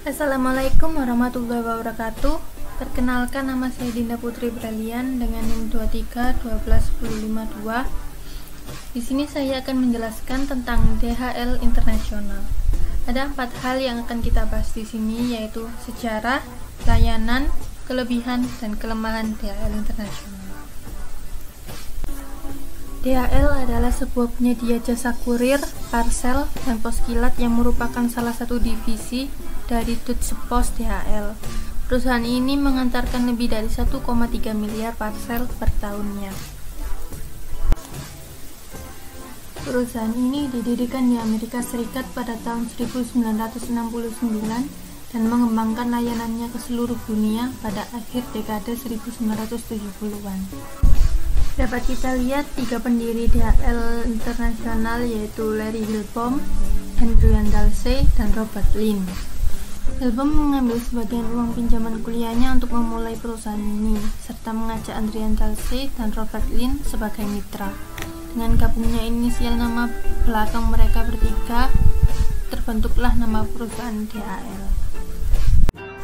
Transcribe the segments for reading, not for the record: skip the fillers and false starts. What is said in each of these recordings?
Assalamualaikum warahmatullahi wabarakatuh. Perkenalkan, nama saya Dinda Putri Bralian dengan NIM 23 Di sini saya akan menjelaskan tentang DHL internasional. Ada 4 hal yang akan kita bahas di sini, yaitu sejarah, layanan, kelebihan, dan kelemahan DHL internasional. DHL adalah sebuah penyedia jasa kurir, parcel, dan pos kilat yang merupakan salah satu divisi dari Deutsche Post DHL. Perusahaan ini mengantarkan lebih dari 1,3 miliar parcel per tahunnya. Perusahaan ini didirikan di Amerika Serikat pada tahun 1969 dan mengembangkan layanannya ke seluruh dunia pada akhir dekade 1970-an. Dapat kita lihat 3 pendiri DHL internasional, yaitu Larry Hillbaum, Adrian Delsey, dan Robert Lin. Hillbaum mengambil sebagian uang pinjaman kuliahnya untuk memulai perusahaan ini, serta mengajak Adrian Delsey dan Robert Lin sebagai mitra. Dengan gabungnya inisial nama belakang mereka bertiga, terbentuklah nama perusahaan DHL.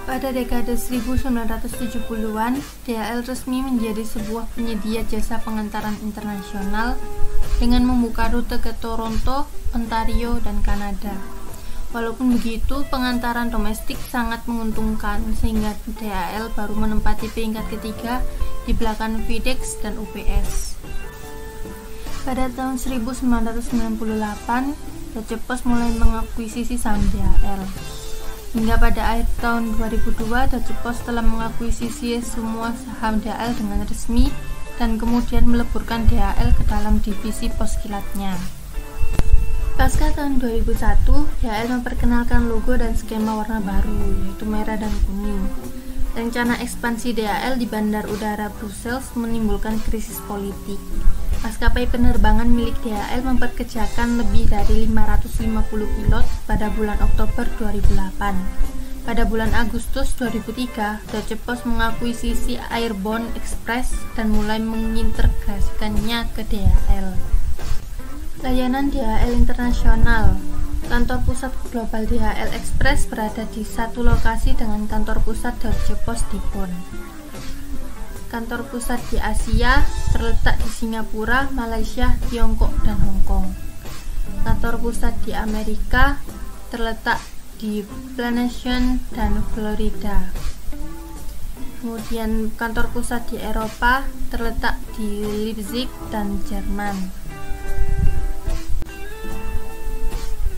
Pada dekade 1970-an, DHL resmi menjadi sebuah penyedia jasa pengantaran internasional dengan membuka rute ke Toronto, Ontario, dan Kanada. Walaupun begitu, pengantaran domestik sangat menguntungkan sehingga DHL baru menempati peringkat ketiga di belakang FedEx dan UPS. Pada tahun 1998, Deutsche Post mulai mengakuisisi saham DHL. Hingga pada akhir tahun 2002, Deutsche Post telah mengakuisisi semua saham DHL dengan resmi dan kemudian meleburkan DHL ke dalam divisi pos kilatnya. Pasca tahun 2001, DHL memperkenalkan logo dan skema warna baru, yaitu merah dan kuning. Rencana ekspansi DHL di Bandar Udara Brussels menimbulkan krisis politik. Maskapai penerbangan milik DHL memperkerjakan lebih dari 550 pilot pada bulan Oktober 2008. Pada bulan Agustus 2003, Deutsche Post mengakuisisi Airborne Express dan mulai mengintegrasikannya ke DHL. Layanan DHL internasional. Kantor pusat global DHL Express berada di satu lokasi dengan kantor pusat Deutsche Post di Bonn. Kantor pusat di Asia terletak di Singapura, Malaysia, Tiongkok, dan Hong Kong. Kantor pusat di Amerika terletak di Plantation dan Florida. Kemudian kantor pusat di Eropa terletak di Leipzig dan Jerman.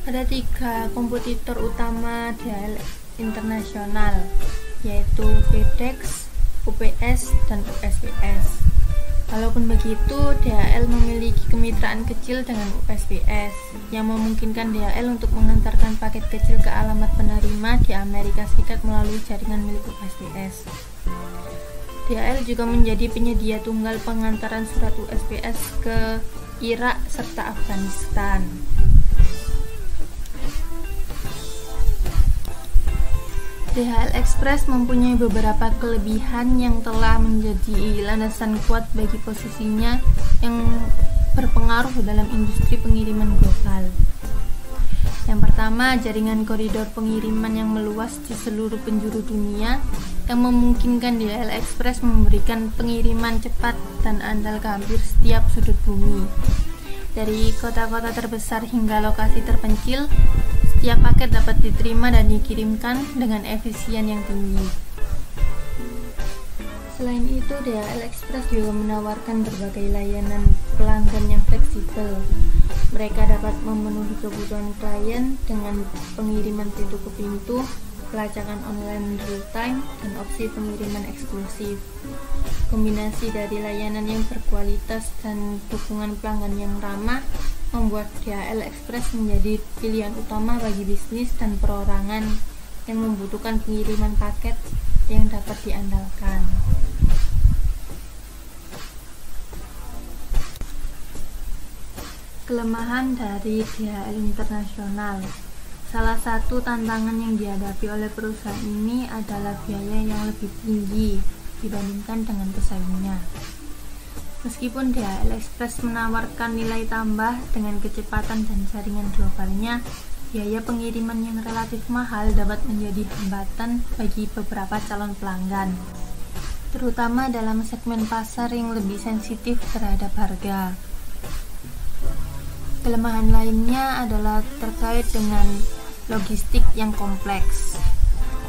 Ada 3 kompetitor utama DHL internasional, yaitu FedEx, UPS, dan USPS. Walaupun begitu, DHL memiliki kemitraan kecil dengan USPS yang memungkinkan DHL untuk mengantarkan paket kecil ke alamat penerima di Amerika Serikat melalui jaringan milik USPS. DHL juga menjadi penyedia tunggal pengantaran surat USPS ke Irak serta Afghanistan. DHL Express mempunyai beberapa kelebihan yang telah menjadi landasan kuat bagi posisinya yang berpengaruh dalam industri pengiriman global. Yang pertama, jaringan koridor pengiriman yang meluas di seluruh penjuru dunia yang memungkinkan DHL Express memberikan pengiriman cepat dan andal ke hampir setiap sudut bumi. Dari kota-kota terbesar hingga lokasi terpencil, setiap paket dapat diterima dan dikirimkan dengan efisien yang tinggi. Selain itu, DHL Express juga menawarkan berbagai layanan pelanggan yang fleksibel. Mereka dapat memenuhi kebutuhan klien dengan pengiriman pintu ke pintu, pelacakan online real-time, dan opsi pengiriman eksklusif. Kombinasi dari layanan yang berkualitas dan dukungan pelanggan yang ramah membuat DHL Express menjadi pilihan utama bagi bisnis dan perorangan yang membutuhkan pengiriman paket yang dapat diandalkan. Kelemahan dari DHL internasional. Salah satu tantangan yang dihadapi oleh perusahaan ini adalah biaya yang lebih tinggi dibandingkan dengan pesaingnya. Meskipun DHL Express menawarkan nilai tambah dengan kecepatan dan jaringan globalnya, biaya pengiriman yang relatif mahal dapat menjadi hambatan bagi beberapa calon pelanggan, terutama dalam segmen pasar yang lebih sensitif terhadap harga. Kelemahan lainnya adalah terkait dengan logistik yang kompleks.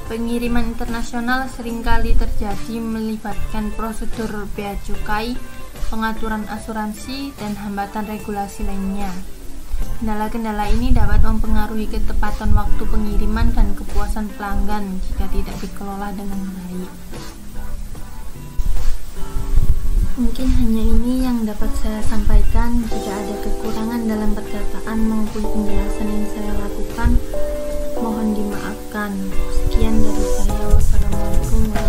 Pengiriman internasional seringkali terjadi melibatkan prosedur bea cukai, pengaturan asuransi, dan hambatan regulasi lainnya. Kendala-kendala ini dapat mempengaruhi ketepatan waktu pengiriman dan kepuasan pelanggan jika tidak dikelola dengan baik. Mungkin hanya ini yang dapat saya sampaikan. Jika ada kekurangan dalam perkataan maupun penjelasan yang saya lakukan, mohon dimaafkan. Sekian dari saya. Wassalamualaikum warahmatullahi wabarakatuh.